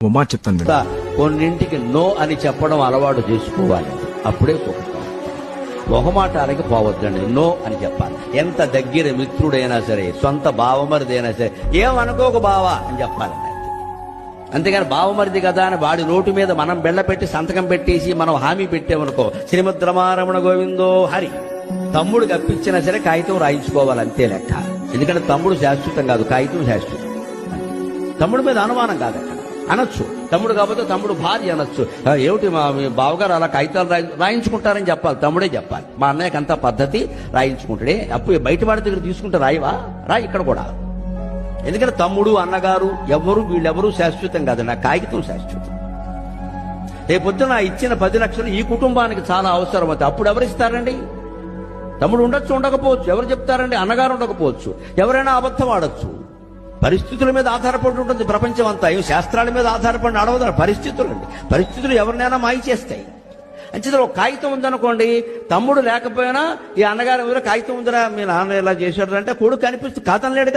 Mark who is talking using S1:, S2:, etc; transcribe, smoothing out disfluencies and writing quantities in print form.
S1: ఓ మాట చెప్తాను మీరు.
S2: కొన్నింటికి నో అని చెప్పడం అలవాటు చేసుకోవాలి. అప్పుడే మొహమాటానికి పోవద్దండి. నో అని చెప్పాలి. ఎంత దగ్గర మిత్రుడైనా సరే, సొంత బావమరిదైనా సరే, ఏమనుకోకు బావా అని చెప్పాలి. అంతేగాని బావమరిది కదా అని వాడి నోటు మీద మనం బెళ్ళ పెట్టి సంతకం పెట్టేసి మనం హామీ పెట్టామనుకో, శ్రీమద్ రమారమణ గోవిందో హరి. తమ్ముడు కప్పించినా సరే కాగితం రాయించుకోవాలి, అంతే లెక్క. ఎందుకంటే తమ్ముడు శాశ్వతం కాదు, కాగితం శాశ్వతం. తమ్ముడి మీద అనుమానం కాదు. అక్కడ అనొచ్చు, తమ్ముడు కాకపోతే తమ్ముడు భార్య అనొచ్చు. ఏమిటి మా మీ బావగారు అలా కాగితాలు రాయించుకుంటారని చెప్పాలి, తమ్ముడే చెప్పాలి. మా అన్నయ్యకి అంతా పద్ధతి, రాయించుకుంటాడే. అప్పుడు బయట వాడి దగ్గర తీసుకుంటే రాయివా, రా ఇక్కడ కూడా. ఎందుకంటే తమ్ముడు అన్నగారు వీళ్ళెవరూ శాశ్వతం కాదు, నా కాగితం శాశ్వతం. రేపొద్దున ఇచ్చిన 10 లక్షలు ఈ కుటుంబానికి చాలా అవసరం అవుతుంది. అప్పుడు ఎవరిస్తారండి? తమ్ముడు ఉండొచ్చు, ఉండకపోవచ్చు. ఎవరు చెప్తారండి? అన్నగారు ఉండకపోవచ్చు. ఎవరైనా అబద్ధం ఆడొచ్చు. పరిస్థితుల మీద ఆధారపడి ఉంటుంది ప్రపంచం అంతా. ఏం శాస్త్రాల మీద ఆధారపడి నడవదు, పరిస్థితులు అండి. పరిస్థితులు ఎవరినైనా మాయ చేస్తాయి. అంచేత ఒక కాగితం ఉందనుకోండి, తమ్ముడు లేకపోయినా ఈ అన్నగారు ఎవరో కాగితం ఉందిరా మీ నాన్న ఇలా చేశాడు అంటే కొడుకు కనిపిస్తుంది, కాతం లేడు.